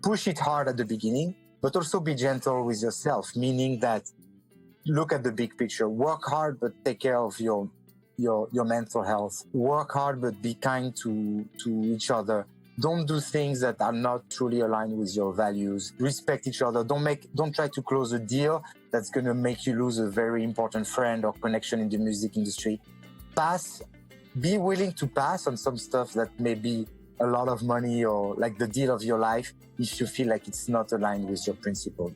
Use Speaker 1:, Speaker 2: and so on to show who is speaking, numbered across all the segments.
Speaker 1: push it hard at the beginning, but also be gentle with yourself, meaning that look at the big picture. Work hard, but take care of your mental health. Work hard, but be kind to each other. Don't do things that are not truly aligned with your values. Respect each other. Don't try to close a deal that's going to make you lose a very important friend or connection in the music industry. Be willing to pass on some stuff that may be a lot of money or like the deal of your life if you feel like it's not aligned with your principle.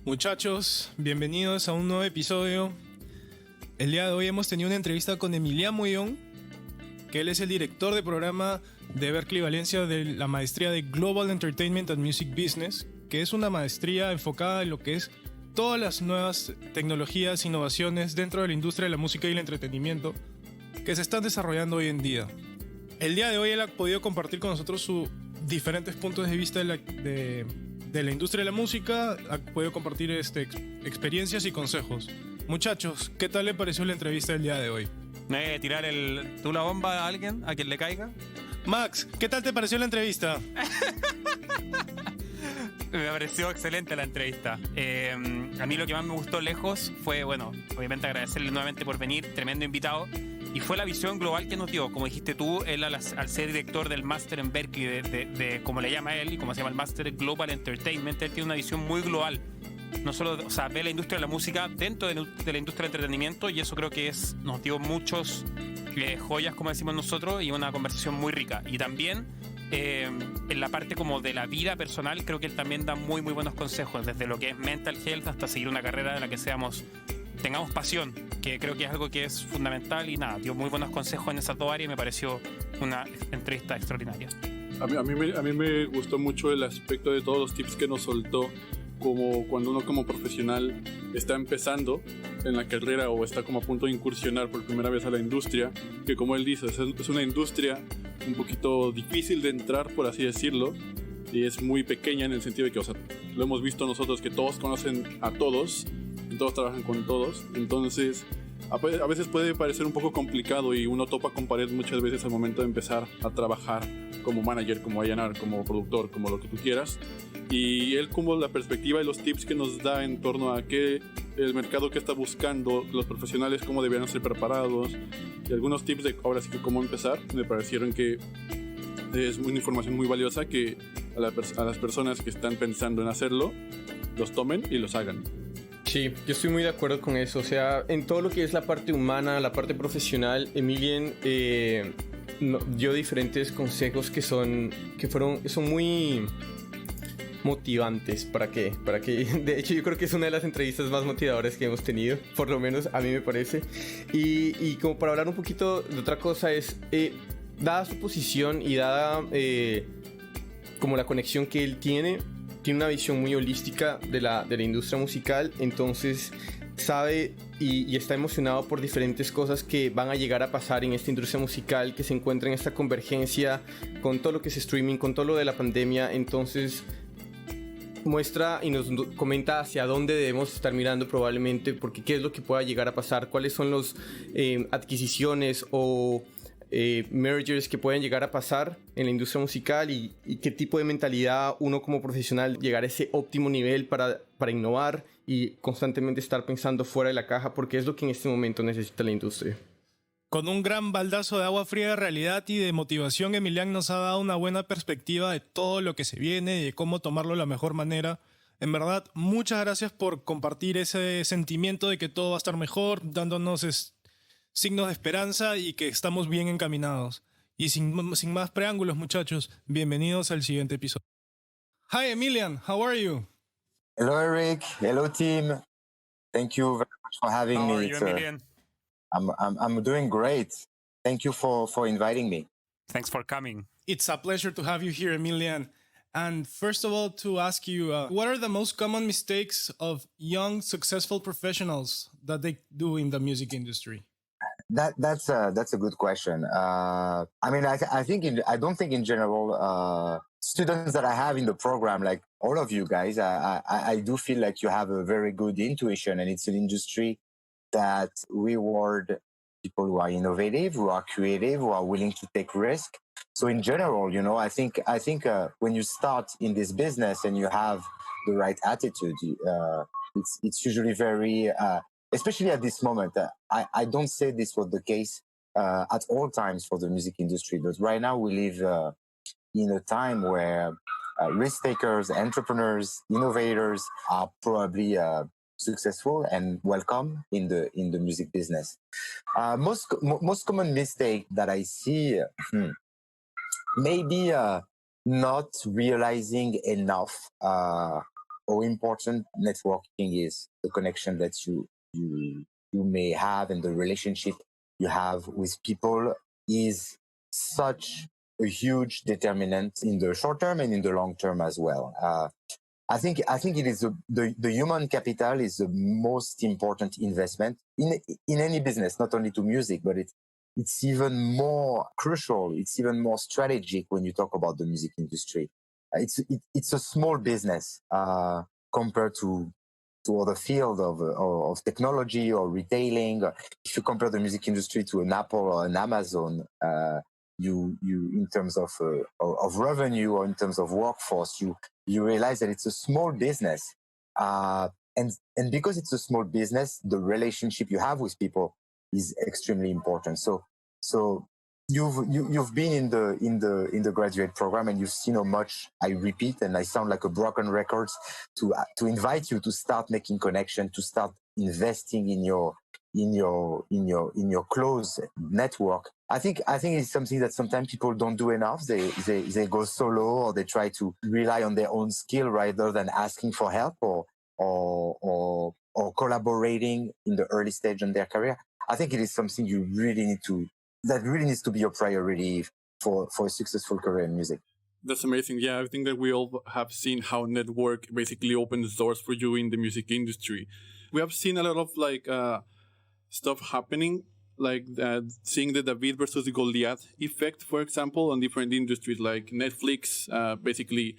Speaker 2: Muchachos, bienvenidos a un nuevo episodio. El día de hoy hemos tenido una entrevista con Emilien Moyon, que él es el director de programa de Berklee Valencia de la maestría de Global Entertainment and Music Business, que es una maestría enfocada en lo que es todas las nuevas tecnologías, innovaciones dentro de la industria de la música y el entretenimiento que se están desarrollando hoy en día. El día de hoy él ha podido compartir con nosotros sus diferentes puntos de vista de la industria de la música, ha podido compartir experiencias y consejos. Muchachos, ¿qué tal le pareció la entrevista del día de hoy?
Speaker 3: ¿Tirar tú la bomba a alguien, a quien le caiga?
Speaker 2: Max, ¿qué tal te pareció la entrevista?
Speaker 3: Me pareció excelente la entrevista. A mí lo que más me gustó lejos fue, bueno, obviamente agradecerle nuevamente por venir, tremendo invitado. Y fue la visión global que nos dio. Como dijiste tú, él al ser director del máster en Berklee, de como le llama él y como se llama el máster Global Entertainment, él tiene una visión muy global. No solo, o sea, ve la industria de la música dentro de la industria del entretenimiento, y eso creo que nos dio muchos joyas, como decimos nosotros, y una conversación muy rica. Y también en la parte como de la vida personal, creo que él también da muy buenos consejos, desde lo que es mental health hasta seguir una carrera en la que tengamos pasión, que creo que es algo que es fundamental. Y nada, dio muy buenos consejos en esas dos áreas y me pareció una entrevista extraordinaria.
Speaker 4: A mí me gustó mucho el aspecto de todos los tips que nos soltó, como cuando uno como profesional está empezando en la carrera o está como a punto de incursionar por primera vez a la industria, que como él dice, es una industria un poquito difícil de entrar, por así decirlo, y es muy pequeña en el sentido de que, o sea, lo hemos visto nosotros, que todos conocen a todos, y todos trabajan con todos. Entonces a veces puede parecer un poco complicado y uno topa con pared muchas veces al momento de empezar a trabajar como manager, como A&R, como productor, como lo que tú quieras. Y él, como la perspectiva y los tips que nos da en torno a qué el mercado que está buscando, los profesionales cómo deberían ser preparados, y algunos tips de ahora sí que cómo empezar, me parecieron que es una información muy valiosa, que a las personas que están pensando en hacerlo los tomen y los hagan.
Speaker 5: Sí, yo estoy muy de acuerdo con eso. O sea, en todo lo que es la parte humana, la parte profesional, Emilien dio diferentes consejos que son muy motivantes. ¿Para qué? De hecho, yo creo que es una de las entrevistas más motivadoras que hemos tenido, por lo menos a mí me parece. Y como para hablar un poquito de otra cosa es, dada su posición y dada como la conexión que él tiene una visión muy holística de la industria musical, entonces sabe y está emocionado por diferentes cosas que van a llegar a pasar en esta industria musical, que se encuentra en esta convergencia con todo lo que es streaming, con todo lo de la pandemia. Entonces muestra y nos comenta hacia dónde debemos estar mirando probablemente, porque qué es lo que pueda llegar a pasar, cuáles son los adquisiciones o mergers que pueden llegar a pasar en la industria musical, y qué tipo de mentalidad uno como profesional llegar a ese óptimo nivel para innovar y constantemente estar pensando fuera de la caja, porque es lo que en este momento necesita la industria.
Speaker 2: Con un gran baldazo de agua fría de realidad y de motivación, Emilien nos ha dado una buena perspectiva de todo lo que se viene y de cómo tomarlo de la mejor manera. En verdad, muchas gracias por compartir ese sentimiento de que todo va a estar mejor, dándonos signos de esperanza y que estamos bien encaminados. Y sin más preámbulos, muchachos, bienvenidos al siguiente episodio. Hi, Emilien, how are you?
Speaker 1: Hello, Eric. Hello, team. Thank you very much for having me.
Speaker 3: How are you, Emilien?
Speaker 1: I'm doing great. Thank you for inviting me.
Speaker 3: Thanks for coming.
Speaker 2: It's a pleasure to have you here, Emilien. And first of all, to ask you, what are the most common mistakes of young, successful professionals that they do in the music industry?
Speaker 1: That's a good question. I mean, I don't think in general, students that I have in the program, like all of you guys, I do feel like you have a very good intuition, and it's an industry that reward people who are innovative, who are creative, who are willing to take risk. So in general, I think when you start in this business and you have the right attitude, it's usually very, especially at this moment. I don't say this was the case at all times for the music industry, but right now we live in a time where risk takers, entrepreneurs, innovators are probably successful and welcome in the music business. Most common mistake that I see, maybe not realizing enough how important networking is, the connection that you may have and the relationship you have with people is such a huge determinant in the short term and in the long term as well. I think it is the human capital is the most important investment in any business, not only to music, but it's even more crucial. It's even more strategic when you talk about the music industry. It's a small business compared to other field of technology or retailing. If you compare the music industry to an Apple or an Amazon, you in terms of revenue or in terms of workforce, you realize that it's a small business, and because it's a small business, the relationship you have with people is extremely important. So you've been in the graduate program and you've seen how much I repeat and I sound like a broken record to invite you to start making connection, to start investing in your close network. I think it's something that sometimes people don't do enough. They go solo, or they try to rely on their own skill rather than asking for help or collaborating in the early stage in their career. I think it is something that really needs to be your priority for a successful career in music.
Speaker 4: That's amazing. Yeah, I think that we all have seen how network basically opens doors for you in the music industry. We have seen a lot of stuff happening, like seeing the David versus Goliath effect, for example, on different industries. Like Netflix basically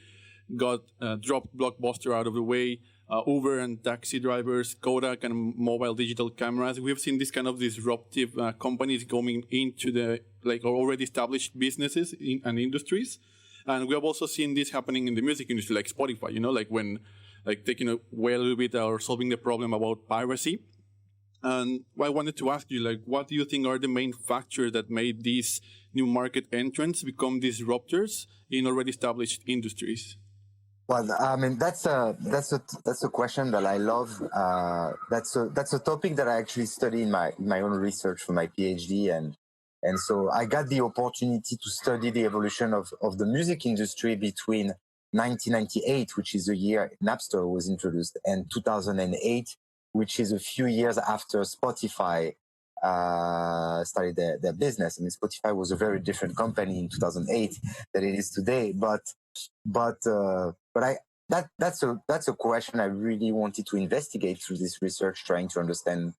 Speaker 4: got dropped Blockbuster out of the way. Uber and taxi drivers, Kodak and mobile digital cameras. We have seen this kind of disruptive companies going into the already established businesses and industries. And we have also seen this happening in the music industry, like Spotify, when taking away a little bit or solving the problem about piracy. And I wanted to ask you, what do you think are the main factors that made these new market entrants become disruptors in already established industries?
Speaker 1: Well, I mean that's a question that I love. That's a topic that I actually study in my own research for my PhD, and so I got the opportunity to study the evolution of the music industry between 1998, which is the year Napster was introduced, and 2008, which is a few years after Spotify started their business. I mean, Spotify was a very different company in 2008 than it is today, but that's a question I really wanted to investigate through this research, trying to understand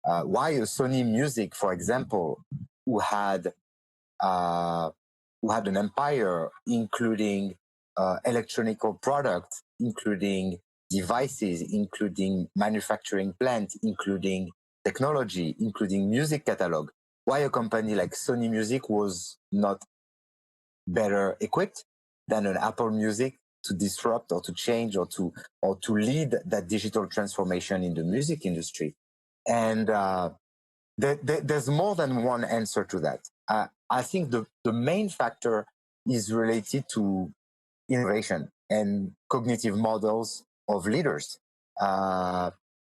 Speaker 1: why a Sony Music, for example, who had an empire, including electronical products, including devices, including manufacturing plant, including technology, including music catalog, why a company like Sony Music was not better equipped than an Apple Music to disrupt or to change or to lead that digital transformation in the music industry. And there's more than one answer to that. I think the main factor is related to innovation and cognitive models of leaders.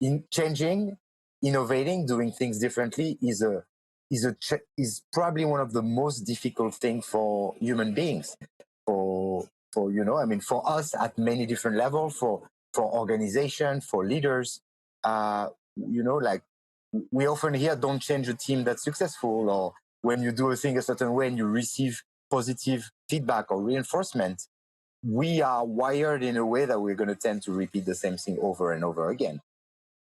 Speaker 1: In changing, innovating, doing things differently is probably one of the most difficult things for human beings. For us at many different levels, for organization, for leaders, we often hear, don't change a team that's successful, or when you do a thing a certain way and you receive positive feedback or reinforcement, we are wired in a way that we're going to tend to repeat the same thing over and over again.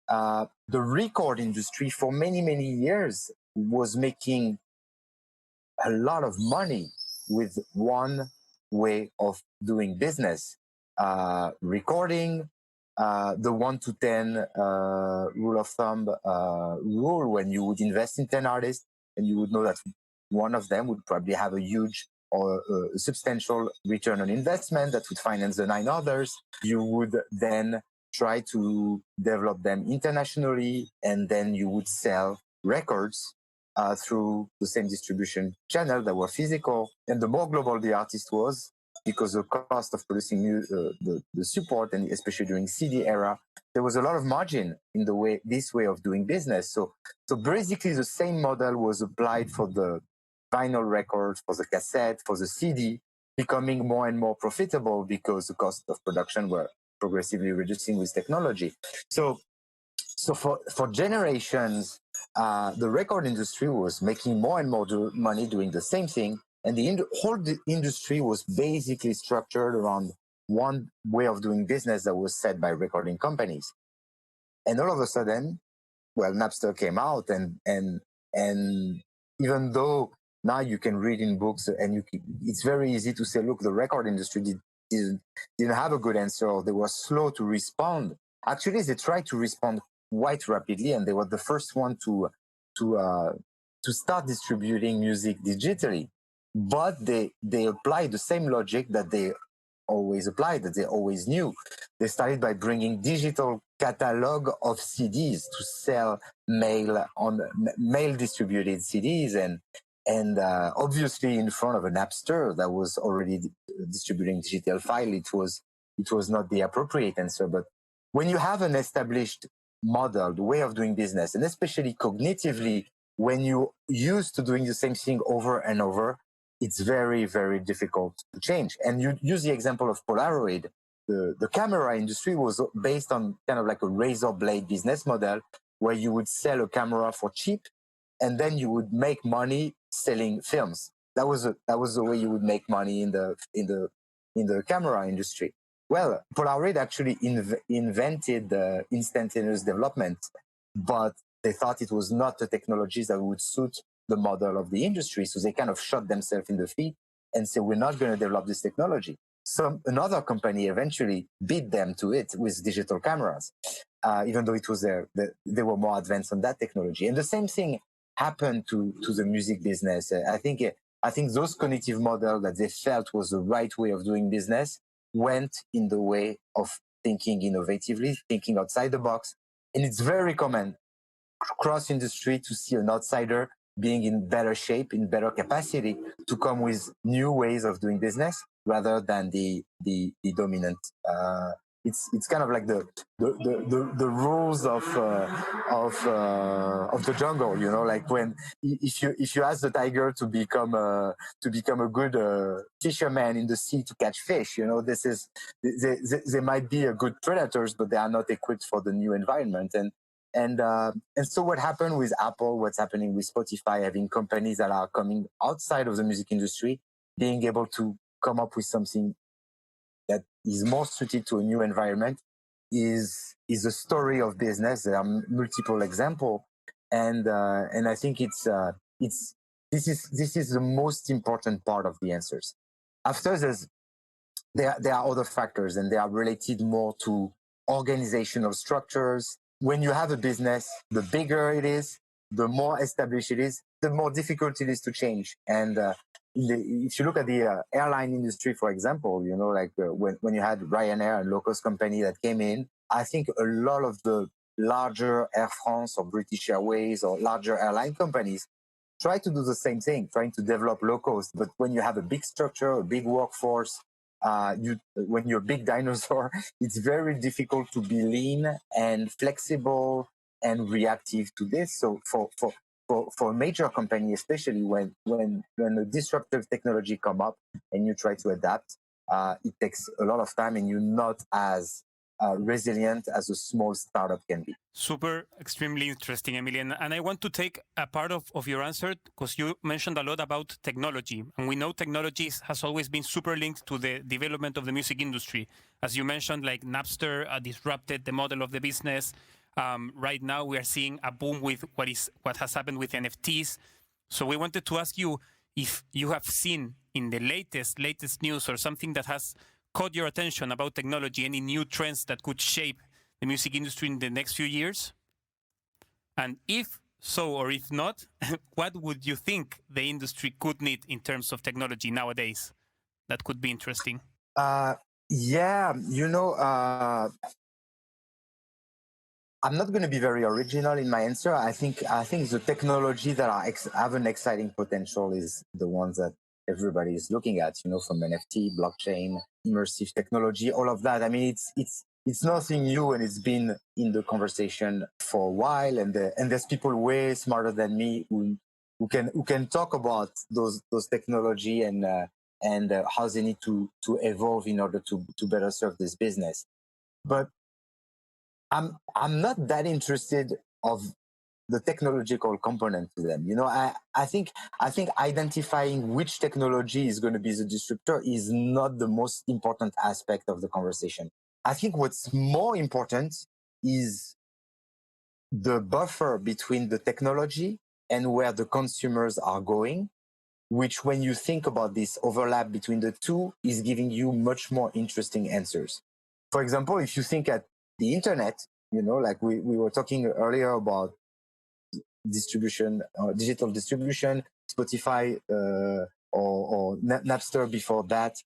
Speaker 1: The record industry for many, many years was making a lot of money with one way of doing business. Recording, the 1 to 10 rule of thumb rule, when you would invest in 10 artists and you would know that one of them would probably have a huge or a substantial return on investment that would finance the 9 others. You would then try to develop them internationally, and then you would sell records through the same distribution channel that were physical. And the more global the artist was, because the cost of producing the support, and especially during CD era, there was a lot of margin in this way of doing business. So basically the same model was applied for the vinyl record, for the cassette, for the CD, becoming more and more profitable because the cost of production were progressively reducing with technology. So for generations, the record industry was making more and more money doing the same thing. And the whole industry was basically structured around one way of doing business that was set by recording companies. And all of a sudden, well, Napster came out, and even though now you can read in books, and it's very easy to say, look, the record industry didn't have a good answer, or they were slow to respond. Actually, they tried to respond quite rapidly, and they were the first one to start distributing music digitally. But they applied the same logic that they always applied, that they always knew. They started by bringing digital catalog of CDs to sell mail distributed CDs, and obviously in front of a Napster that was already distributing digital file, it was not the appropriate answer. But when you have an established model, the way of doing business, and especially cognitively, when you're used to doing the same thing over and over, it's very, very difficult to change. And you use the example of Polaroid. The camera industry was based on kind of like a razor blade business model, where you would sell a camera for cheap, and then you would make money selling films. That was the way you would make money in the camera industry. Well, Polaroid actually invented the instantaneous development, but they thought it was not the technologies that would suit the model of the industry. So they kind of shot themselves in the feet and said, we're not going to develop this technology. So another company eventually beat them to it with digital cameras, even though it was they were more advanced on that technology. And the same thing happened to the music business. I think those cognitive models that they felt was the right way of doing business went in the way of thinking innovatively, thinking outside the box. And it's very common cross industry to see an outsider being in better shape, in better capacity to come with new ways of doing business rather than the dominant. It's kind of like the rules of the jungle, you know, like when if you ask the tiger to become a good fisherman in the sea to catch fish, you know, they might be a good predators, but they are not equipped for the new environment. And so what happened with Apple, what's happening with Spotify, having companies that are coming outside of the music industry, being able to come up with something that is more suited to a new environment is a story of business. There are multiple examples. And I think this is the most important part of the answers. After there are other factors, and they are related more to organizational structures. When you have a business, the bigger it is, the more established it is, the more difficult it is to change. And if you look at the airline industry, for example, you know, like when you had Ryanair and low-cost company that came in, I think a lot of the larger Air France or British Airways or larger airline companies try to do the same thing, trying to develop low-cost. But when you have a big structure, a big workforce, when you're a big dinosaur, it's very difficult to be lean and flexible and reactive to this. So for a major company, especially when a disruptive technology come up and you try to adapt, it takes a lot of time, and you're not as resilient as a small startup can be.
Speaker 3: Super, extremely interesting, Emilien. And I want to take a part of your answer, because you mentioned a lot about technology. And we know technology has always been super linked to the development of the music industry. As you mentioned, like Napster disrupted the model of the business. Right now, we are seeing a boom with what has happened with NFTs. So we wanted to ask you if you have seen in the latest news or something that has caught your attention about technology, any new trends that could shape the music industry in the next few years? And if So, or if not, what would you think the industry could need in terms of technology nowadays? That could be interesting.
Speaker 1: Yeah, I'm not going to be very original in my answer. I think the technology that have an exciting potential is the ones that everybody is looking at. From NFT, blockchain, immersive technology, all of that. I mean, it's nothing new, and it's been in the conversation for a while. And there's people way smarter than me who can talk about those technology and how they need to evolve in order to better serve this business. But I'm not that interested of the technological component to them. I think identifying which technology is going to be the disruptor is not the most important aspect of the conversation. I think what's more important is the buffer between the technology and where the consumers are going, which, when you think about this overlap between the two, is giving you much more interesting answers. For example, if you think at the internet, like we were talking earlier about distribution, digital distribution, Spotify or Napster before that.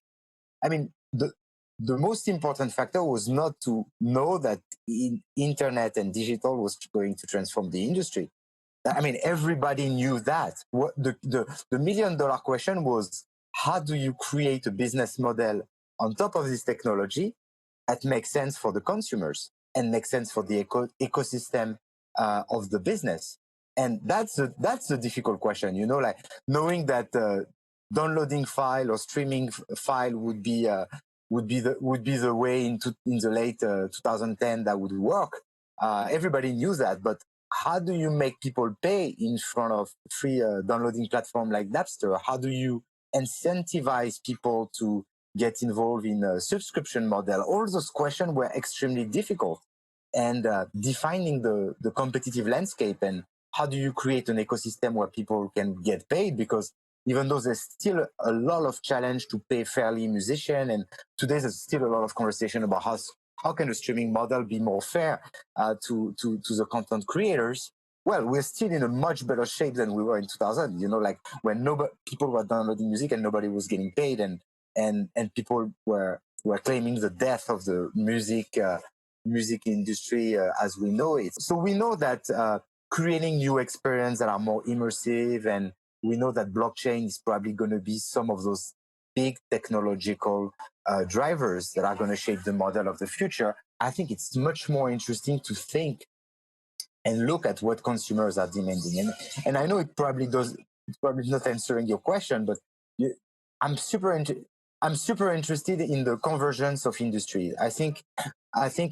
Speaker 1: I mean, the most important factor was not to know that internet and digital was going to transform the industry. I mean, everybody knew that. What the $1 million question was, how do you create a business model on top of this technology that makes sense for the consumers and makes sense for the ecosystem of the business? And that's a difficult question, like knowing that downloading file or streaming file would be the way in the late 2010 that would work. Everybody knew that, but how do you make people pay in front of free downloading platform like Napster? How do you incentivize people to get involved in a subscription model? All those questions were extremely difficult. And defining the competitive landscape, and how do you create an ecosystem where people can get paid? Because even though there's still a lot of challenge to pay fairly musician, and today there's still a lot of conversation about how can the streaming model be more fair to the content creators. Well, we're still in a much better shape than we were in 2000. Like when people were downloading music and nobody was getting paid, and people were claiming the death of the music industry as we know it. So we know that creating new experiences that are more immersive, and we know that blockchain is probably going to be some of those big technological drivers that are going to shape the model of the future. I think it's much more interesting to think and look at what consumers are demanding. And I know it's probably not answering your question, but I'm super interested in the convergence of industry. I think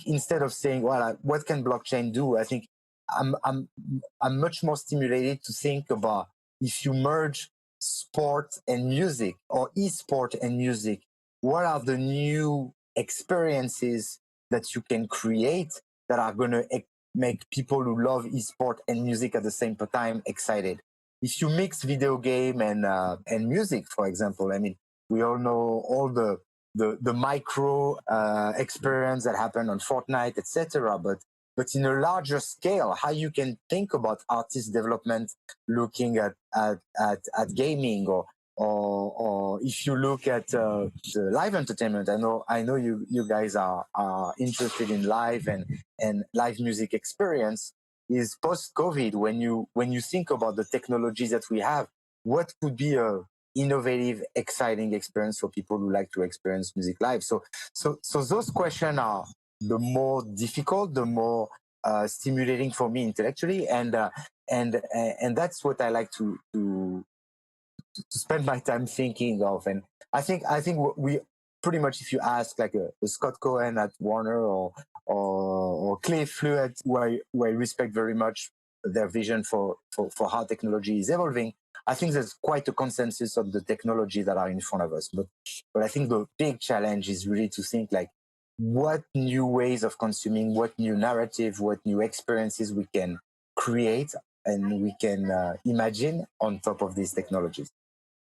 Speaker 1: instead of saying, well, what can blockchain do? I think I'm much more stimulated to think about, if you merge sport and music, or e-sport and music, what are the new experiences that you can create that are going to make people who love e-sport and music at the same time excited? If you mix video game and music, for example, I mean, we all know all the micro experience that happened on Fortnite, etc. But in a larger scale, how you can think about artist development looking at gaming, or if you look at the live entertainment. I know you guys are interested in live and live music experience. Is post-COVID, when you think about the technologies that we have, what could be a innovative, exciting experience for people who like to experience music live? So those questions are the more difficult, the more stimulating for me intellectually, and that's what I like to spend my time thinking of. And I think we pretty much, if you ask like a Scott Cohen at Warner or Clay Fluet, who I respect very much their vision for how technology is evolving, I think there's quite a consensus of the technology that are in front of us. But I think the big challenge is really to think like, what new ways of consuming, what new narrative, what new experiences we can create and we can imagine on top of these technologies.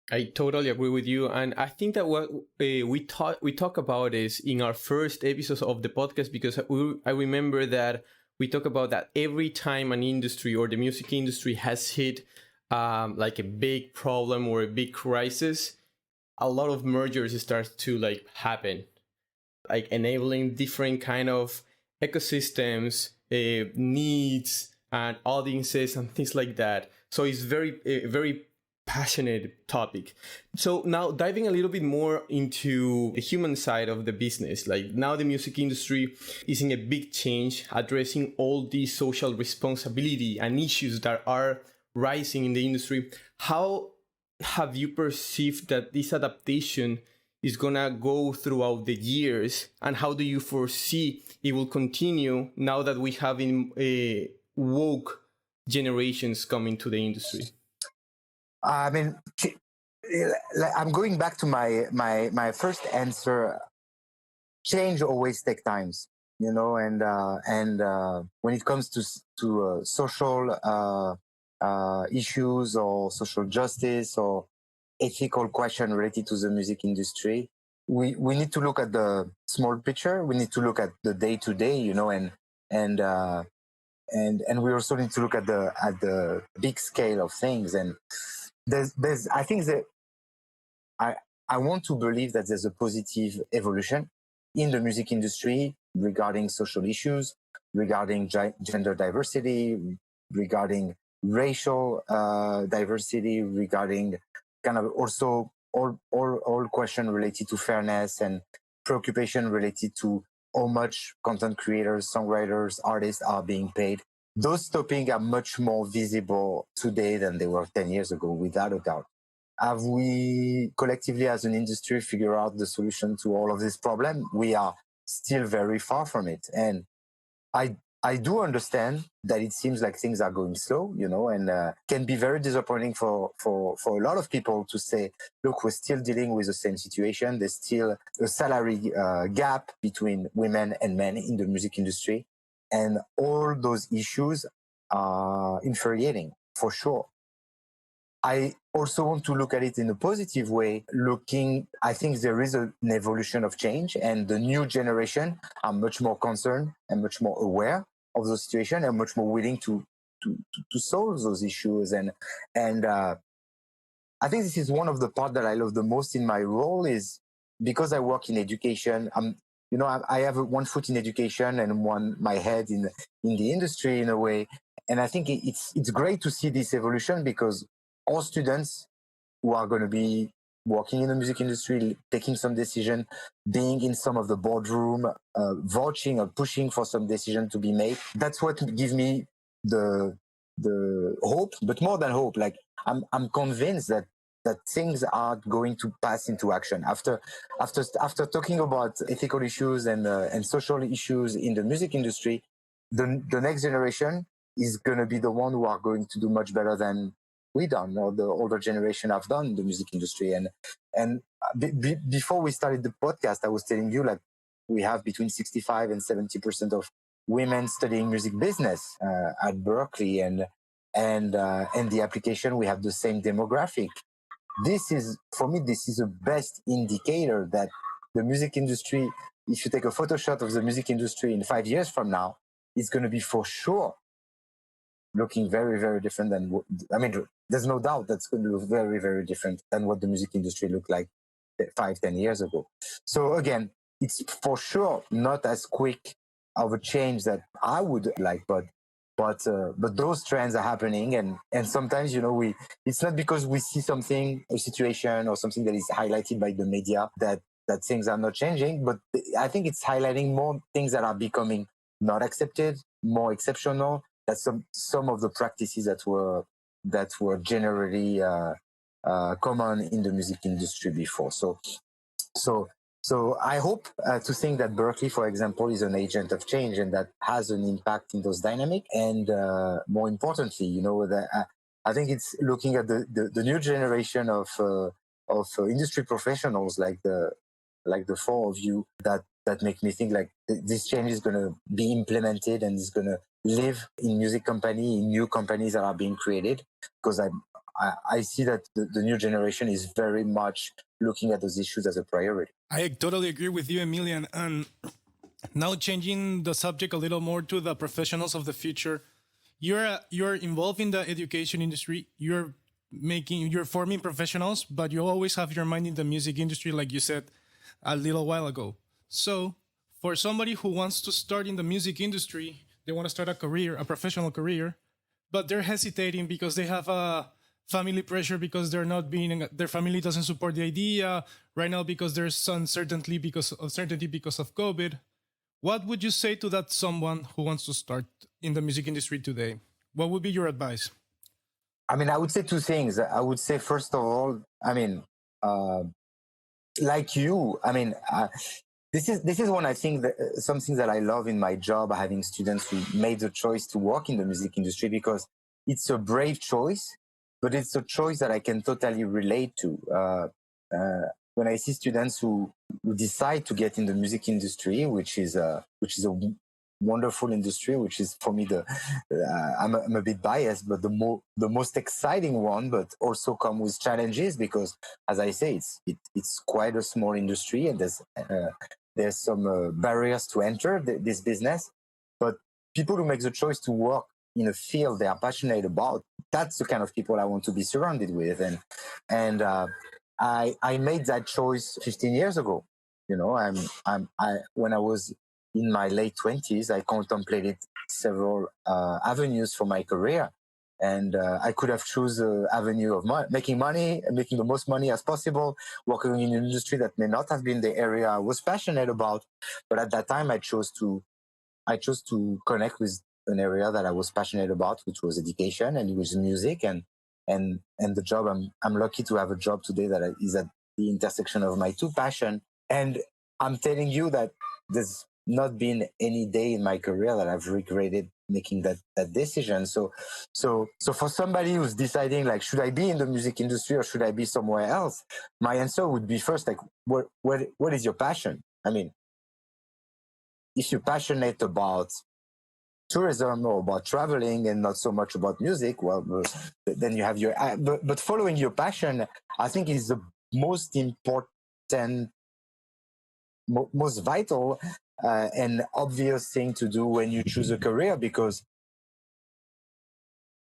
Speaker 5: I totally agree with you, and I think that what we talk about is in our first episode of the podcast, because I remember that we talk about that every time an industry or the music industry has hit like a big problem or a big crisis, a lot of mergers start to like happen, like enabling different kind of ecosystems, needs and audiences and things like that. So it's very passionate topic. So now diving a little bit more into the human side of the business, like now the music industry is in a big change, addressing all these social responsibility and issues that are rising in the industry. How have you perceived that this adaptation is gonna go throughout the years, and how do you foresee it will continue now that we have woke generations coming to the industry?
Speaker 1: I mean, I'm going back to my first answer. Change always takes times, you know, and when it comes to social issues or social justice or ethical question related to the music industry, we need to look at the small picture. We need to look at the day to day, you know, and we also need to look at the big scale of things. And there's I think that I want to believe that there's a positive evolution in the music industry regarding social issues, regarding gender diversity, regarding racial diversity, regarding kind of also all question related to fairness and preoccupation related to how much content creators, songwriters, artists are being paid. Those topics are much more visible today than they were 10 years ago, without a doubt. Have we collectively as an industry figured out the solution to all of this problem? We are still very far from it. And I do understand that it seems like things are going slow, you know, and can be very disappointing for a lot of people to say, look, we're still dealing with the same situation. There's still a salary gap between women and men in the music industry. And all those issues are infuriating, for sure. I also want to look at it in a positive way, I think there is an evolution of change, and the new generation are much more concerned and much more aware of the situation and much more willing to solve those issues. And I think this is one of the parts that I love the most in my role, is because I work in education. You know, I have one foot in education and my head in the industry in a way. And I think it's great to see this evolution, because all students who are going to be working in the music industry, taking some decision, being in some of the boardroom, vouching or pushing for some decision to be made, that's what gives me the hope. But more than hope, like I'm convinced that things are going to pass into action after talking about ethical issues and social issues in the music industry. The next generation is going to be the one who are going to do much better than we done, or the older generation have done in the music industry. And before we started the podcast, I was telling you, like, we have between 65 and 70% of women studying music business at Berklee, and the application, we have the same demographic. For me, this is the best indicator that the music industry, if you take a photo shot of the music industry in 5 years from now, it's going to be for sure looking very, very different than, I mean, there's no doubt that's going to look very, very different than what the music industry looked like 5-10 years ago. So again, it's for sure not as quick of a change that I would like, but those trends are happening, and sometimes, you know, it's not because we see something, a situation or something that is highlighted by the media that things are not changing, but I think it's highlighting more things that are becoming not accepted, more exceptional, that some of the practices that were generally common in the music industry before. So I hope to think that Berklee, for example, is an agent of change, and that has an impact in those dynamics. And more importantly, you know, that I think it's looking at the new generation of industry professionals, like the four of you, that make me think like this change is going to be implemented and is going to live in music company, in new companies that are being created, because I see that the new generation is very much looking at those issues as a priority.
Speaker 2: I totally agree with you, Emilien. And Now changing the subject a little more to the professionals of the future. You're involved in the education industry. You're forming professionals, but you always have your mind in the music industry, like you said a little while ago. So for somebody who wants to start in the music industry, they want to start a professional career, but they're hesitating because they have a family pressure, because their family doesn't support the idea right now, because there's uncertainty because of COVID. What would you say to that someone who wants to start in the music industry today? What would be your advice?
Speaker 1: I mean, I would say two things. I would say, first of all, I mean, like you, I mean, this is one, I think, that something that I love in my job, having students who made the choice to work in the music industry, because it's a brave choice, but it's a choice that I can totally relate to. When I see students who decide to get in the music industry, which is a wonderful industry, which is for me I'm a bit biased, but the most exciting one, but also come with challenges, because, as I say, it's quite a small industry, and there's some barriers to enter this business. But people who make the choice to work in a field they are passionate about, that's the kind of people I want to be surrounded with. And I made that choice 15 years ago. You know, when I was in my late 20s, I contemplated several avenues for my career. And I could have chosen the avenue of making money and making the most money as possible, working in an industry that may not have been the area I was passionate about. But at that time, I chose to connect with an area that I was passionate about, which was education and it was music. And the job, I'm lucky to have a job today that is at the intersection of my two passions. And I'm telling you that there's not been any day in my career that I've regretted making that decision. So for somebody who's deciding, like, should I be in the music industry or should I be somewhere else? My answer would be, first, like, what is your passion? I mean, if you're passionate about tourism or about traveling and not so much about music, well, then you have your, but following your passion, I think, is the most important, most vital and obvious thing to do when you choose a career, because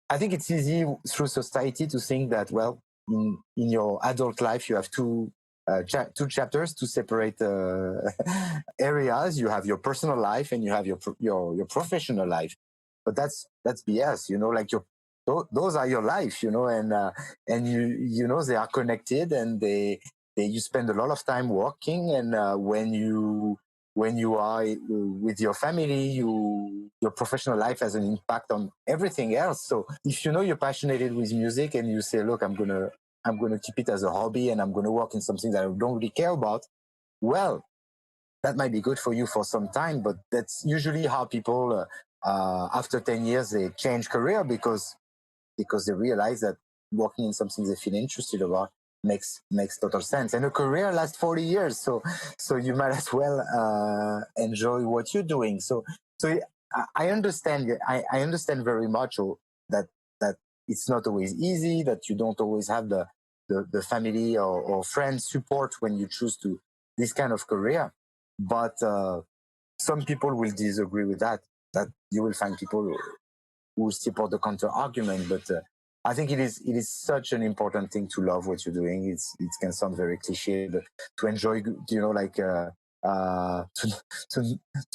Speaker 1: I think it's easy through society to think that, well, in your adult life, you have two chapters, two separate areas. You have your personal life and you have your professional life. But that's BS, you know, like those are your life, you know, and you know, they are connected, and you spend a lot of time working, and when you are with your family, your professional life has an impact on everything else. So if you know you're passionate with music and you say, look, I'm gonna keep it as a hobby and I'm gonna work in something that I don't really care about, well, that might be good for you for some time, but that's usually how people after 10 years they change career, because they realize that working in something they feel interested about makes total sense. And a career lasts 40 years, so you might as well enjoy what you're doing. So I understand. I understand very much that it's not always easy, that you don't always have the family or friends support when you choose to this kind of career. But some people will disagree with that you will find people who support the counter argument. But I think it is such an important thing to love what you're doing. It can sound very cliche, but to enjoy, you know, like to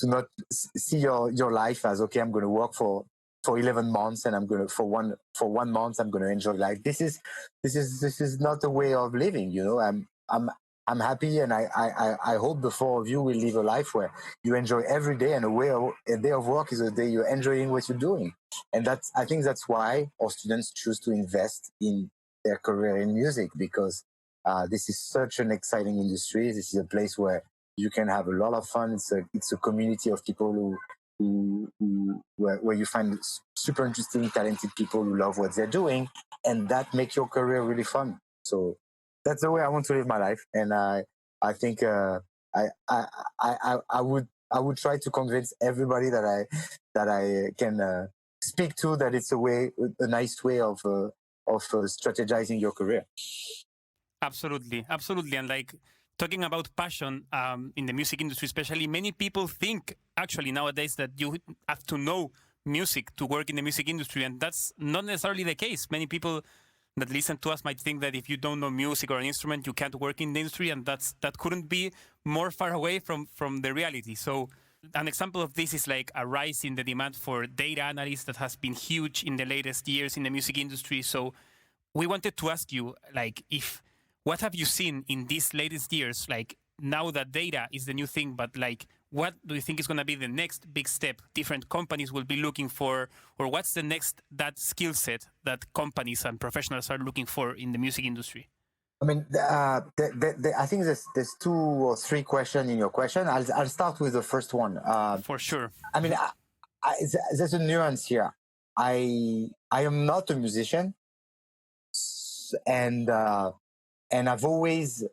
Speaker 1: not see your life as, okay, I'm going to work for 11 months and I'm going to for one month I'm going to enjoy life. This is not a way of living, you know. I'm happy, and I hope the four of you will live a life where you enjoy every day, and a day of work is a day you're enjoying what you're doing. And I think that's why our students choose to invest in their career in music, because this is such an exciting industry. This is a place where you can have a lot of fun. It's a community of people where you find super interesting, talented people who love what they're doing, and that makes your career really fun. So that's the way I want to live my life, and I think I would try to convince everybody that I can speak to, that it's a nice way of strategizing your career.
Speaker 3: Absolutely, and like talking about passion in the music industry, especially, many people think actually nowadays that you have to know music to work in the music industry, and that's not necessarily the case. Many people that listen to us might think that if you don't know music or an instrument, you can't work in the industry, and that couldn't be more far away from the reality. So an example of this is like a rise in the demand for data analysts that has been huge in the latest years in the music industry. So we wanted to ask you, like, what have you seen in these latest years? Like, now that data is the new thing, but like, what do you think is going to be the next big step different companies will be looking for, or what's the next that skill set that companies and professionals are looking for in the music industry?
Speaker 1: I mean, I think there's 2 or 3 questions in your question. I'll start with the first one.
Speaker 3: For sure.
Speaker 1: I mean, there's a nuance here. I am not a musician, and I've always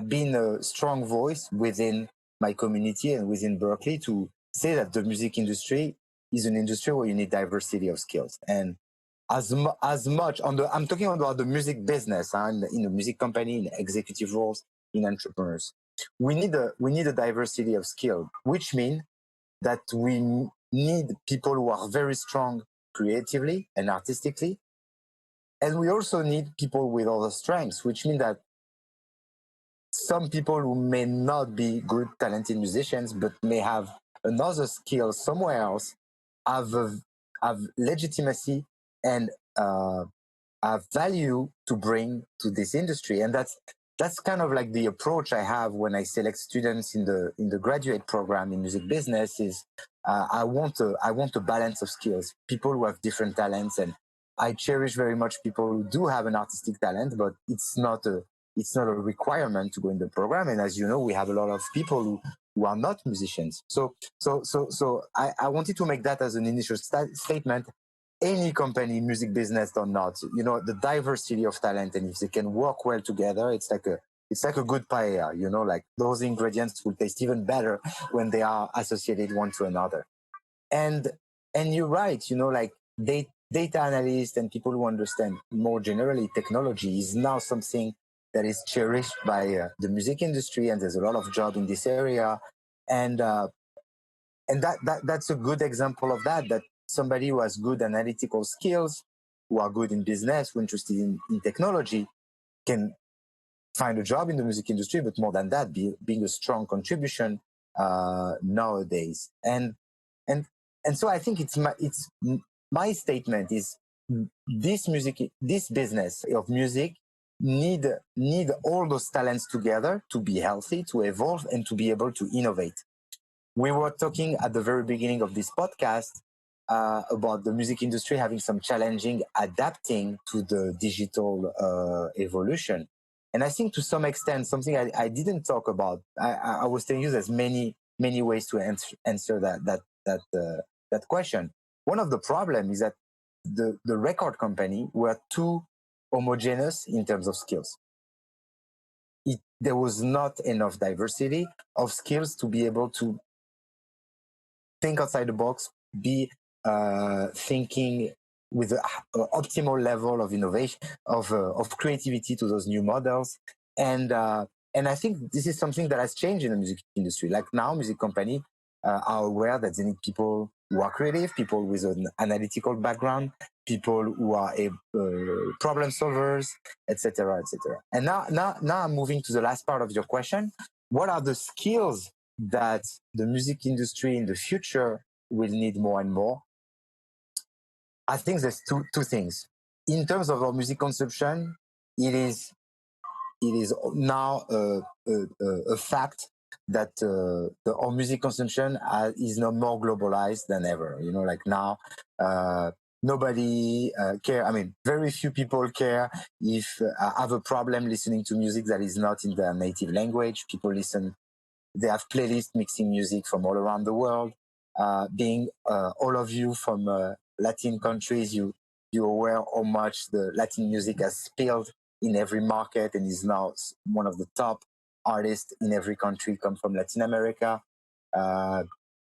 Speaker 1: been a strong voice within my community and within Berklee to say that the music industry is an industry where you need diversity of skills. And as much I'm talking about the music business, in the music company, in executive roles, in entrepreneurs. We need a diversity of skill, which means that we need people who are very strong creatively and artistically. And we also need people with other strengths, which means that some people who may not be good, talented musicians, but may have another skill somewhere else, have legitimacy and have value to bring to this industry. And that's kind of like the approach I have when I select students in the graduate program in music business. Is I want a balance of skills, people who have different talents, and I cherish very much people who do have an artistic talent, but it's not a requirement to go in the program. And as you know, we have a lot of people who are not musicians. So I wanted to make that as an initial statement. Any company, music business or not, the diversity of talent, and if they can work well together, it's like a good paella, like those ingredients will taste even better when they are associated one to another. And you're right, like data analysts and people who understand more generally technology is now something that is cherished by the music industry, and there's a lot of job in this area, and that's a good example of that somebody who has good analytical skills, who are good in business, who are interested in technology, can find a job in the music industry, but more than that, being a strong contribution nowadays. And so I think it's my statement is this business of music need all those talents together to be healthy, to evolve, and to be able to innovate. We were talking at the very beginning of this podcast about the music industry having some challenging adapting to the digital evolution. And I think to some extent, something I didn't talk about, I was telling you there's many ways to answer that question. One of the problems is that the record company were too homogeneous in terms of skills. There was not enough diversity of skills to be able to think outside the box, be thinking with an optimal level of innovation, of creativity to those new models. And I think this is something that has changed in the music industry. Like now, music companies are aware that they need people who are creative, people with an analytical background, people who are problem solvers, etc., etc. And now I'm moving to the last part of your question. What are the skills that the music industry in the future will need more and more? I think there's two things. In terms of our music consumption, it is now a fact that our music consumption is now more globalized than ever. Like now, nobody care. I mean, very few people care if have a problem listening to music that is not in their native language. People listen. They have playlists mixing music from all around the world. Being all of you from Latin countries, you're aware how much the Latin music has spilled in every market and is now one of the top artists in every country come from Latin America.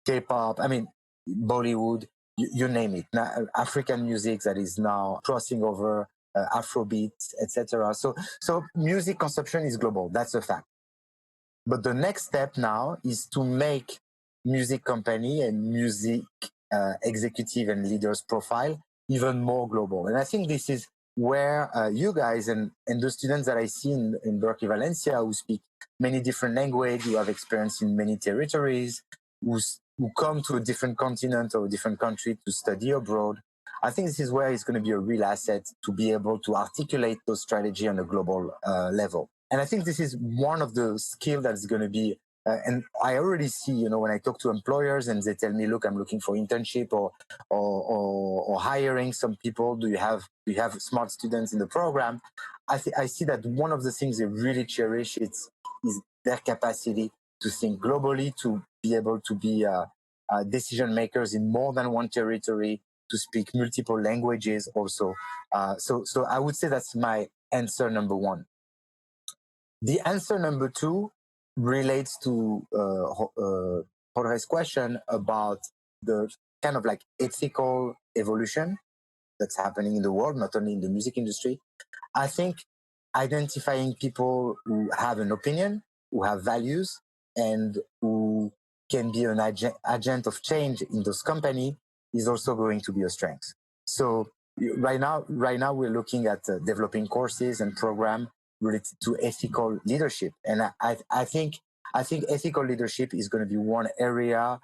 Speaker 1: K-pop, I mean, Bollywood, you name it. Now, African music that is now crossing over Afrobeat, etc. So music consumption is global. That's a fact. But the next step now is to make music company and music executive and leaders profile even more global. And I think this is where you guys and the students that I see in Berklee Valencia, who speak many different languages, who have experience in many territories, who come to a different continent or a different country to study abroad, I think this is where it's going to be a real asset to be able to articulate those strategy on a global level. And I think this is one of the skills that's going to be, and I already see, when I talk to employers and they tell me, look, I'm looking for internship or hiring some people. Do you have smart students in the program? I see that one of the things they really cherish is their capacity to think globally, to be able to be decision makers in more than one territory, to speak multiple languages also. So I would say that's my answer number one. The answer number two relates to Jorge's question about the kind of like ethical evolution that's happening in the world, not only in the music industry. I think identifying people who have an opinion, who have values, and who can be an agent of change in those companies is also going to be a strength. So right now we're looking at developing courses and programs related to ethical leadership, and I think ethical leadership is going to be one area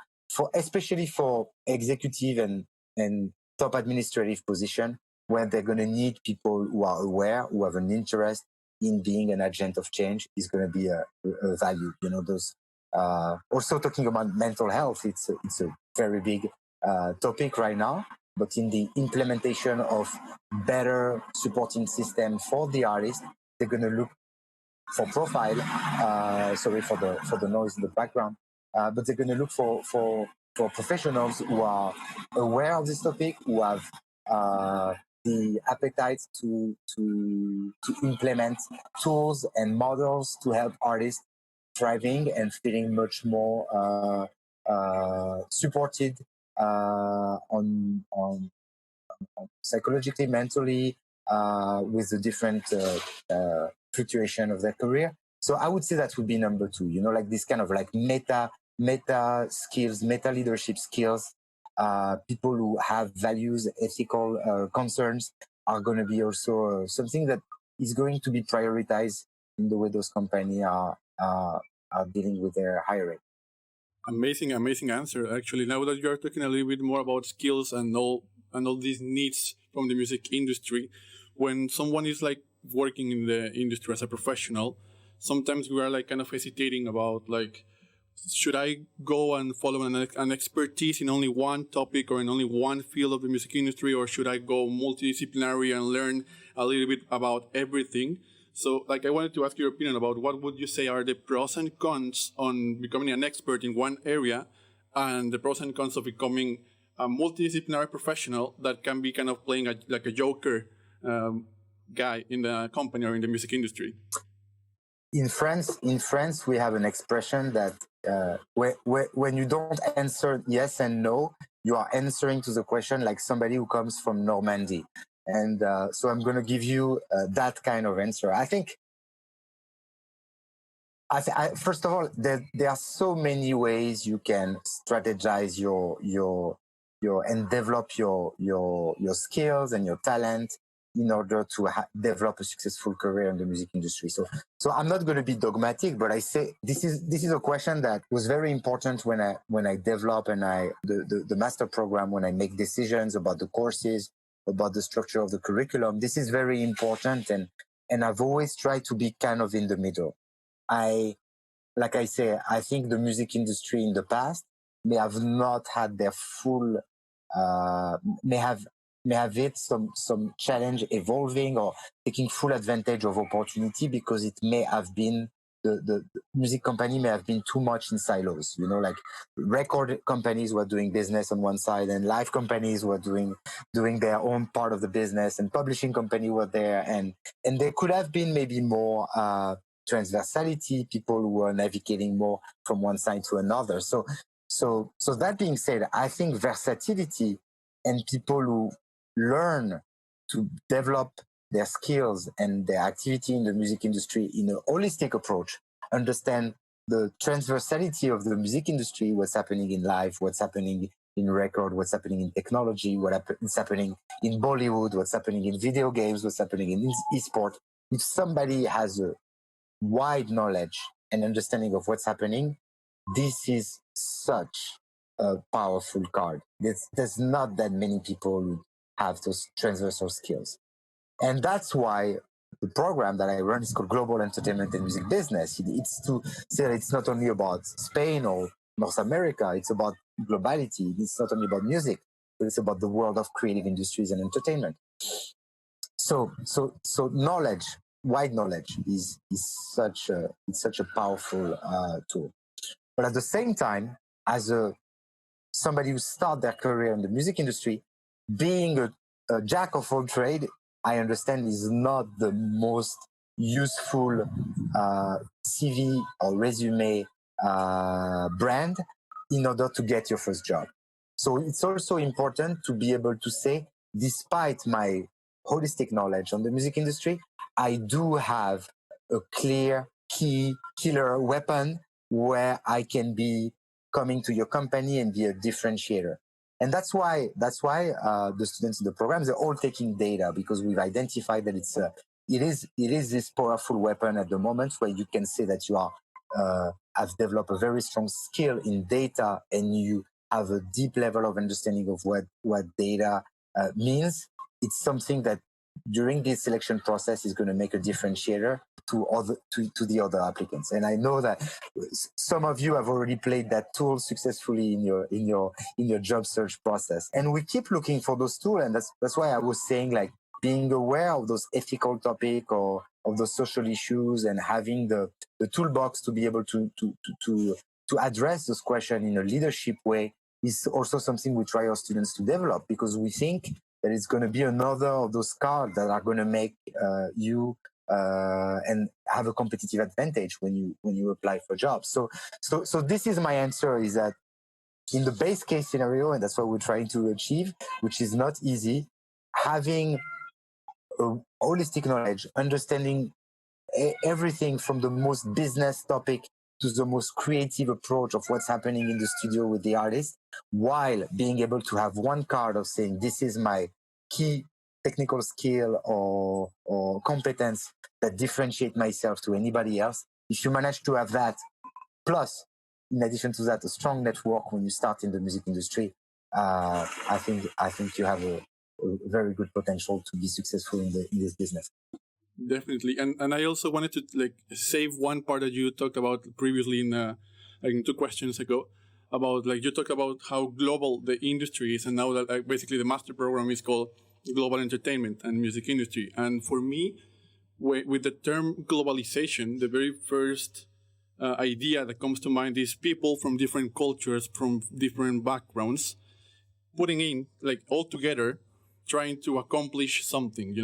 Speaker 1: especially for executive and top administrative position, where they're going to need people who are aware, who have an interest in being an agent of change is going to be a value. Those also talking about mental health, it's a very big topic right now. But in the implementation of better supporting system for the artist, they're going to look for profile. Sorry for the noise in the background. But they're going to look for professionals who are aware of this topic, who have the appetite to implement tools and models to help artists thriving and feeling much more supported on psychologically, mentally, with the different fluctuation of their career. So I would say that would be number two. Like this kind of like meta skills, meta leadership skills. People who have values, ethical concerns are going to be also something that is going to be prioritized in the way those companies are dealing with their hiring.
Speaker 4: Amazing answer. Actually, now that you are talking a little bit more about skills and all these needs from the music industry, when someone is like working in the industry as a professional, sometimes we are like kind of hesitating about like, should I go and follow an expertise in only one topic or in only one field of the music industry, or should I go multidisciplinary and learn a little bit about everything? So, like, I wanted to ask your opinion about what would you say are the pros and cons on becoming an expert in one area, and the pros and cons of becoming a multidisciplinary professional that can be kind of playing like a joker guy in the company or in the music industry.
Speaker 1: In France, we have an expression that when you don't answer yes and no, you are answering to the question like somebody who comes from Normandy. And so I'm going to give you that kind of answer. I think, first of all, there are so many ways you can strategize your and develop your skills and your talent in order to develop a successful career in the music industry. So I'm not going to be dogmatic, but I say this is a question that was very important when I develop and the master program, when I make decisions about the courses, about the structure of the curriculum. This is very important, and I've always tried to be kind of in the middle. Like I say, I think the music industry in the past may have not had their full, may have hit some challenge evolving or taking full advantage of opportunity, because it may have been the music company may have been too much in silos. Like record companies were doing business on one side, and live companies were doing their own part of the business, and publishing company were there, and there could have been maybe more transversality, people who were navigating more from one side to another. So that being said, I think versatility and people who learn to develop their skills and their activity in the music industry in a holistic approach, understand the transversality of the music industry, what's happening in live, what's happening in record, what's happening in technology, what's happening in Bollywood, what's happening in video games, what's happening in e-sport. If somebody has a wide knowledge and understanding of what's happening, this is such a powerful card. There's not that many people who have those transversal skills. And that's why the program that I run is called Global Entertainment and Music Business. It's to say that it's not only about Spain or North America, it's about globality. It's not only about music, but it's about the world of creative industries and entertainment. So knowledge, wide knowledge is such a powerful tool. But at the same time, as somebody who started their career in the music industry, being a jack of all trade, I understand is not the most useful CV or resume brand in order to get your first job. So it's also important to be able to say, despite my holistic knowledge on the music industry, I do have a clear killer weapon where I can be coming to your company and be a differentiator. And that's why the students in the programs, they're all taking data, because we've identified that it is this powerful weapon at the moment where you can say that you have developed a very strong skill in data, and you have a deep level of understanding of what data means. It's something that during this selection process is going to make a differentiator to the other applicants. And I know that some of you have already played that tool successfully in your job search process. And we keep looking for those tools, and that's why I was saying, like, being aware of those ethical topics or of those social issues, and having the toolbox to be able to address those questions in a leadership way is also something we try our students to develop, because we think that it's going to be another of those cards that are going to make you and have a competitive advantage when you apply for jobs. So this is my answer, is that in the base case scenario, and that's what we're trying to achieve, which is not easy, having a holistic knowledge, understanding everything from the most business topic to the most creative approach of what's happening in the studio with the artist, while being able to have one card of saying, this is my key technical skill or competence that differentiate myself to anybody else. If you manage to have that, plus, in addition to that, a strong network when you start in the music industry, I think you have a very good potential to be successful in this business.
Speaker 4: Definitely. And I also wanted to save one part that you talked about previously in 2 questions ago, about you talked about how global the industry is, and now that basically the master program is called Global Entertainment and Music Industry. And for me, with the term globalization, the very first idea that comes to mind is people from different cultures, from different backgrounds, putting in all together, trying to accomplish something,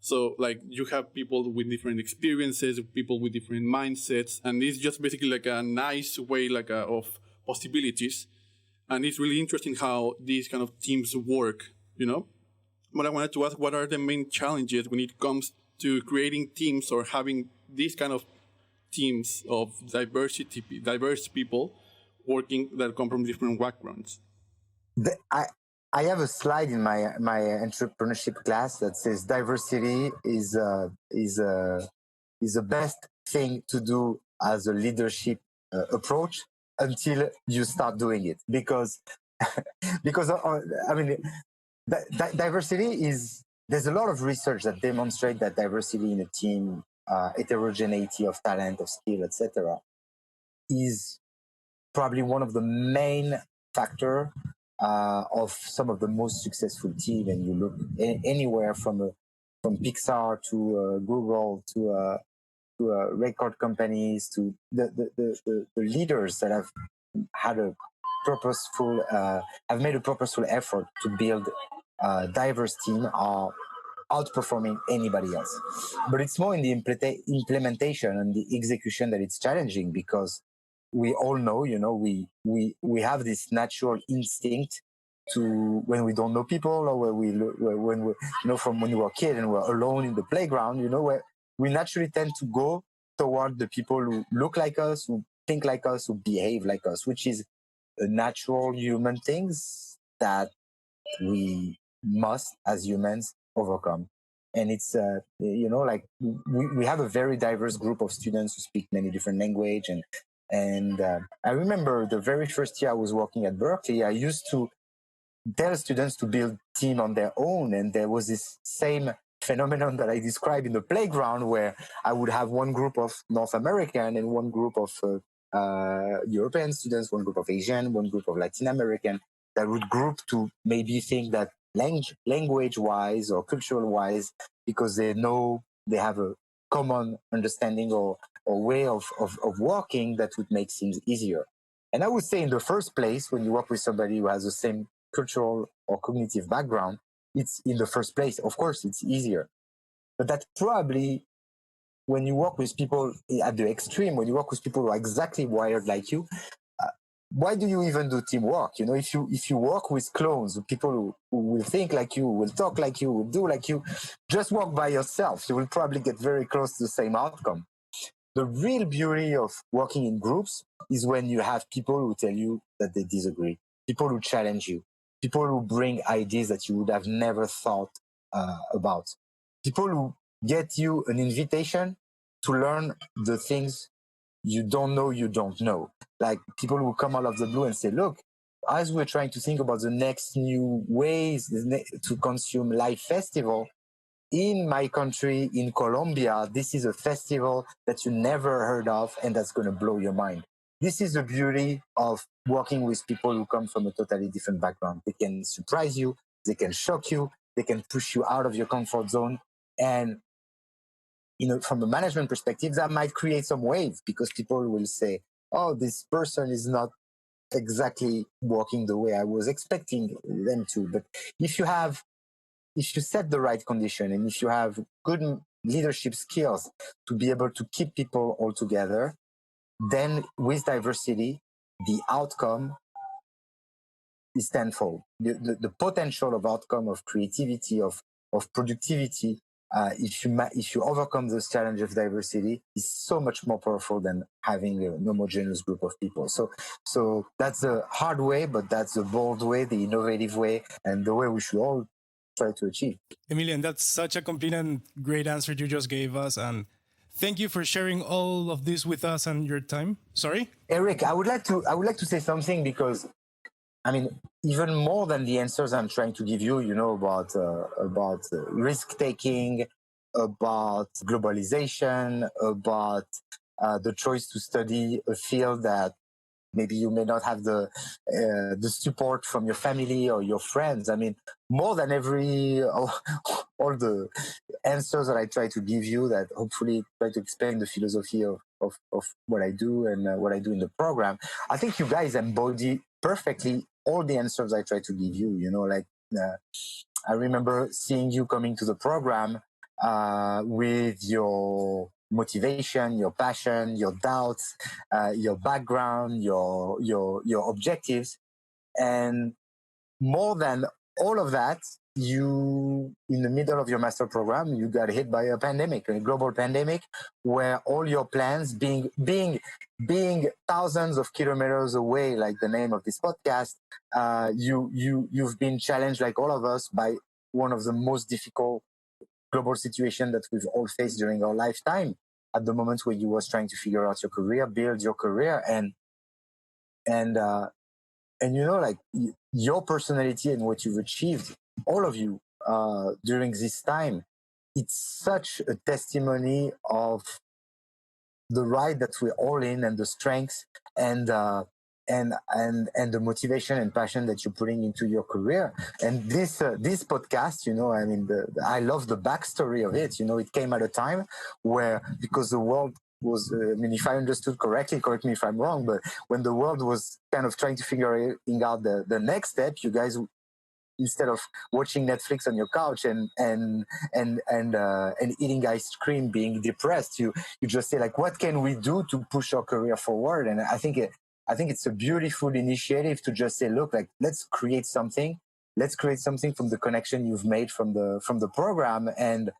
Speaker 4: So you have people with different experiences, people with different mindsets, and it's just basically a nice way of possibilities. And it's really interesting how these kind of teams work, But I wanted to ask, what are the main challenges when it comes to creating teams or having these kind of teams of diverse people working that come from different backgrounds?
Speaker 1: I have a slide in my entrepreneurship class that says diversity is the best thing to do as a leadership approach until you start doing it, because I mean, diversity is, there's a lot of research that demonstrate that diversity in a team, heterogeneity of talent, of skill, etc., is probably one of the main factor of some of the most successful team. And you look anywhere from Pixar to Google to record companies, to the leaders that have had a purposeful have made a purposeful effort to build a diverse team are outperforming anybody else. But it's more in the implementation and the execution that it's challenging, because we all know, we have this natural instinct when we don't know people, or when we from when we were a kid and we're alone in the playground, where we naturally tend to go toward the people who look like us, who think like us, who behave like us, which is a natural human things that we must, as humans, overcome. And it's like we have a very diverse group of students who speak many different languages. And I remember the very first year I was working at Berklee, I used to tell students to build team on their own, and there was this same phenomenon that I described in the playground, where I would have one group of North American and one group of European students, one group of Asian, one group of Latin American, that would group to maybe think that language-wise or cultural-wise, because they know they have a common understanding or way of working, that would make things easier. And I would say in the first place, when you work with somebody who has the same cultural or cognitive background, it's in the first place, of course, it's easier. But that probably, when you work with people at the extreme, when you work with people who are exactly wired like you, why do you even do teamwork? If you work with clones, people who will think like you, will talk like you, will do like you, just work by yourself. You will probably get very close to the same outcome. The real beauty of working in groups is when you have people who tell you that they disagree, people who challenge you, people who bring ideas that you would have never thought about, people who get you an invitation to learn the things you don't know. Like people who come out of the blue and say, look, as we're trying to think about the next new ways to consume live festival, in my country, in Colombia, this is a festival that you never heard of, and that's going to blow your mind. This is the beauty of working with people who come from a totally different background. They can surprise you, they can shock you, they can push you out of your comfort zone. And from a management perspective, that might create some waves, because people will say, oh, this person is not exactly working the way I was expecting them to. But if you set the right condition, and if you have good leadership skills to be able to keep people all together, then with diversity, the outcome is tenfold. The potential of outcome of creativity, of productivity, if you overcome this challenge of diversity, is so much more powerful than having a homogeneous group of people. So that's the hard way, but that's the bold way, the innovative way, and the way we should all try to achieve.
Speaker 2: Emilien, that's such a complete and great answer you just gave us, and thank you for sharing all of this with us and your time. Sorry,
Speaker 1: Eric, I would like to say something, because even more than the answers I'm trying to give you, about risk taking, about globalization, about the choice to study a field that maybe you may not have the support from your family or your friends. More than all the answers that I try to give you, that hopefully try to explain the philosophy of what I do and what I do in the program, I think you guys embody perfectly all the answers I try to give you. I remember seeing you coming to the program with your motivation, your passion, your doubts, your background, your objectives, and more than all of that, you, in the middle of your master program, you got hit by a pandemic, a global pandemic, where all your plans, being thousands of kilometers away, like the name of this podcast, you've been challenged, like all of us, by one of the most difficult global situations that we've all faced during our lifetime. At the moment where you was trying to figure out your career, build your career, and your personality and what you've achieved, all of you, during this time, it's such a testimony of the ride that we're all in, and the strengths and the motivation and passion that you're putting into your career. And this podcast, I love the backstory of it. It came at a time where, because the world was, if I understood correctly, correct me if I'm wrong, but when the world was kind of trying to figure out the next step, you guys, instead of watching Netflix on your couch and eating ice cream, being depressed, you just say, like, what can we do to push our career forward? And I think I think it's a beautiful initiative to just say, look, like, let's create something. Let's create something from the connection you've made from the program. And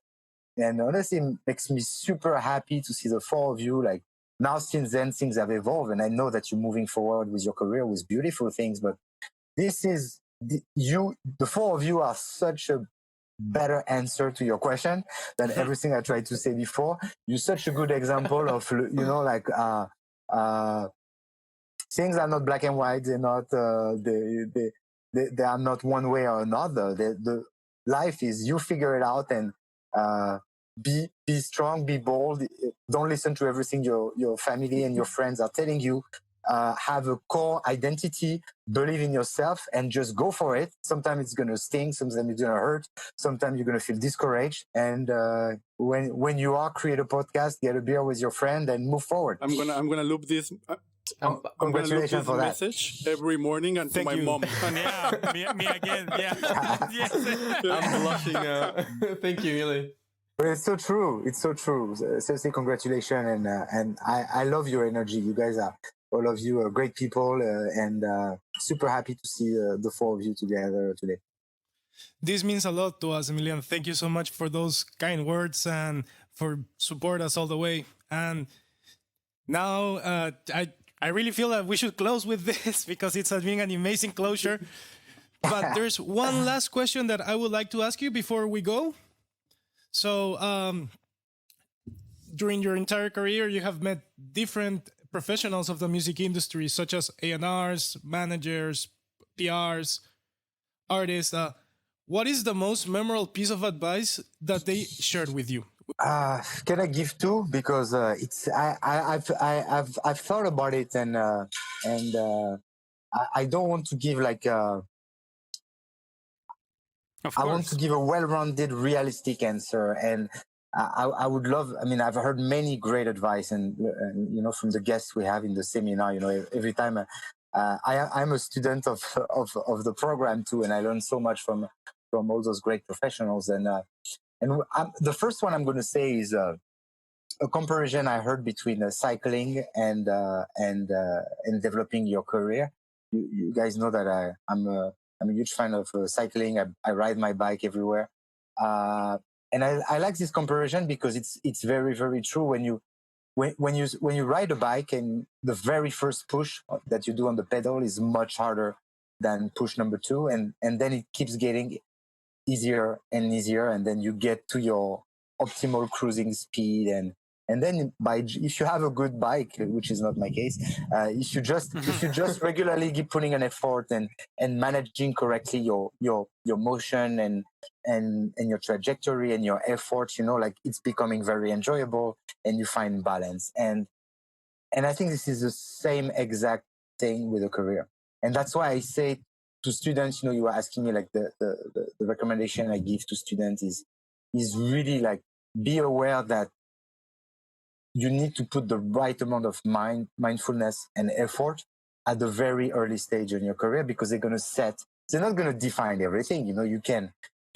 Speaker 1: honestly, it makes me super happy to see the four of you. Like, now, since then, things have evolved, and I know that you're moving forward with your career with beautiful things. But this is the four of you are such a better answer to your question than everything I tried to say before. You're such a good example of, like, things are not black and white. They're not. They are not one way or another. The life is, you figure it out, and be strong, be bold. Don't listen to everything your family and your friends are telling you. Have a core identity, believe in yourself, and just go for it. Sometimes it's gonna sting, sometimes it's gonna hurt, sometimes you're gonna feel discouraged. And when you are, create a podcast, get a beer with your friend, and move forward.
Speaker 4: I'm gonna loop this.
Speaker 1: Congratulations for that
Speaker 4: message every morning and to my mom.
Speaker 3: Yeah, me again. Yeah. Yes.
Speaker 5: I'm blushing now. Thank you, Emilien.
Speaker 1: But it's so true. It's so true. Seriously, congratulations, and I love your energy. You guys are, all of you, are great people, and super happy to see the four of you together today.
Speaker 2: This means a lot to us, Emilien. Thank you so much for those kind words and for support us all the way. And now I really feel that we should close with this because it's been an amazing closure. But there's one last question that I would like to ask you before we go. So during your entire career, you have met different professionals of the music industry, such as A&Rs, managers, PRs, artists. What is the most memorable piece of advice that they shared with you?
Speaker 1: Can I give two? Because it's I've thought about it, and I don't want to give like I want to give a well-rounded, realistic answer, and I would love. I mean, I've heard many great advice, and from the guests we have in the seminar. Every time I'm a student of the program too, and I learn so much from all those great professionals. And the first one I'm going to say is a comparison I heard between cycling and developing your career. You guys know that I'm a huge fan of cycling. I ride my bike everywhere, and I like this comparison because it's very, very true. When you ride a bike, and the very first push that you do on the pedal is much harder than push number two, and then it keeps getting easier and easier, and then you get to your optimal cruising speed, and then if you have a good bike, which is not my case, if you just regularly keep putting an effort and managing correctly your motion and your trajectory and your effort, like, it's becoming very enjoyable, and you find balance. And I think this is the same exact thing with a career, and that's why I say to students, you were asking me, like, the recommendation I give to students is really, like, be aware that you need to put the right amount of mindfulness and effort at the very early stage in your career, because they're not going to define everything. You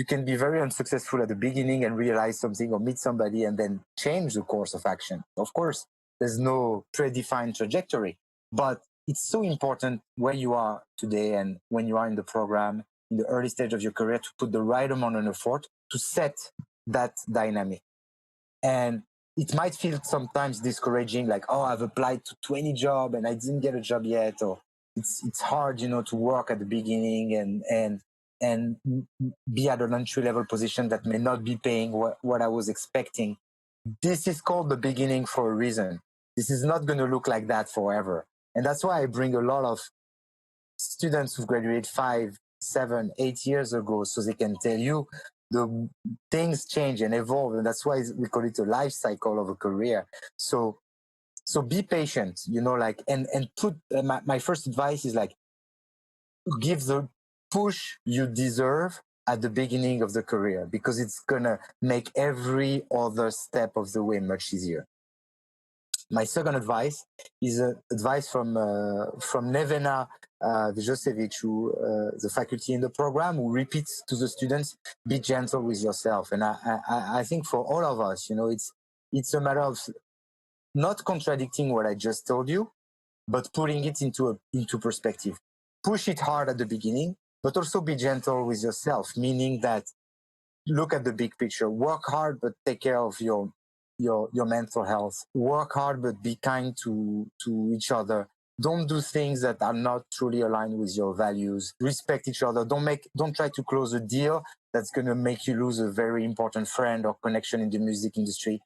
Speaker 1: can be very unsuccessful at the beginning and realize something, or meet somebody and then change the course of action. Of course, there's no predefined trajectory, but it's so important where you are today and when you are in the program, in the early stage of your career, to put the right amount of effort to set that dynamic. And it might feel sometimes discouraging, like, oh, I've applied to 20 jobs and I didn't get a job yet, or it's hard, to work at the beginning and be at an entry level position that may not be paying what I was expecting. This is called the beginning for a reason. This is not going to look like that forever. And that's why I bring a lot of students who graduated 5, 7, 8 years ago, so they can tell you the things change and evolve. And that's why we call it a life cycle of a career. So be patient, and put, my first advice is, like, give the push you deserve at the beginning of the career, because it's going to make every other step of the way much easier. My second advice is advice from Nevena Vyjosevic, who the faculty in the program, who repeats to the students, be gentle with yourself. And I think for all of us, it's a matter of not contradicting what I just told you, but putting it into perspective. Push it hard at the beginning, but also be gentle with yourself, meaning that look at the big picture. Work hard, but take care of your mental health. Work hard, but be kind to each other. Don't do things that are not truly aligned with your values. Respect each other. Don't try to close a deal that's going to make you lose a very important friend or connection in the music industry.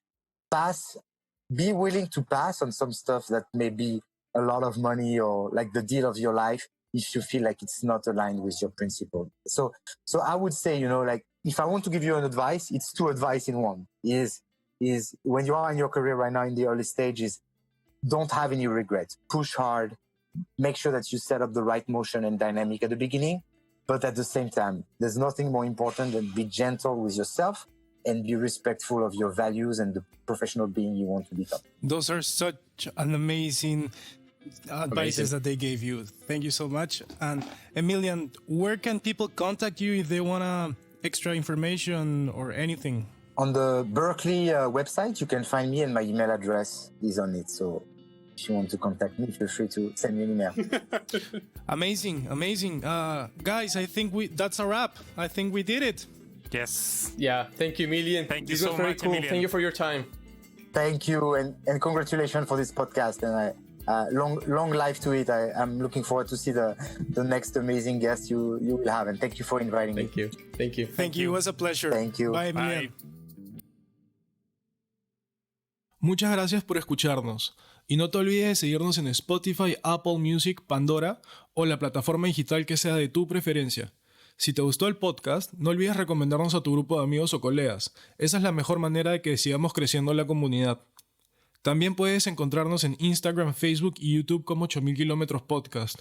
Speaker 1: Be willing to pass on some stuff that may be a lot of money or like the deal of your life if you feel like it's not aligned with your principle. So I would say, like if I want to give you an advice, it's two advice in one. Is when you are in your career right now in the early stages, don't have any regrets. Push hard. Make sure that you set up the right motion and dynamic at the beginning. But at the same time, there's nothing more important than be gentle with yourself and be respectful of your values and the professional being you want to become.
Speaker 2: Those are such an amazing advices that they gave you. Thank you so much. And Emilien, where can people contact you if they want extra information or anything?
Speaker 1: On the Berklee website, you can find me and my email address is on it. So if you want to contact me, feel free to send me an email.
Speaker 2: Amazing. Guys, I think that's a wrap. I think we did it.
Speaker 3: Yes.
Speaker 5: Yeah, thank you, Emilien.
Speaker 3: Thank you
Speaker 5: This was
Speaker 3: so
Speaker 5: very
Speaker 3: much,
Speaker 5: cool.
Speaker 3: Emilien.
Speaker 5: Thank you for your time.
Speaker 1: Thank you and congratulations for this podcast. And long life to it. I'm looking forward to see the next amazing guest you will have. And thank you for inviting me.
Speaker 5: Thank you.
Speaker 2: Thank you. It was a pleasure.
Speaker 1: Thank you.
Speaker 2: Bye, Emilien.
Speaker 3: Bye.
Speaker 2: Muchas gracias por escucharnos. Y no te olvides de seguirnos en Spotify, Apple Music, Pandora o la plataforma digital que sea de tu preferencia. Si te gustó el podcast, no olvides recomendarnos a tu grupo de amigos o colegas. Esa es la mejor manera de que sigamos creciendo la comunidad. También puedes encontrarnos en Instagram, Facebook y YouTube como 8000 Kilómetros Podcast.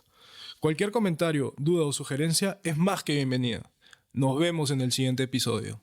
Speaker 2: Cualquier comentario, duda o sugerencia es más que bienvenida. Nos vemos en el siguiente episodio.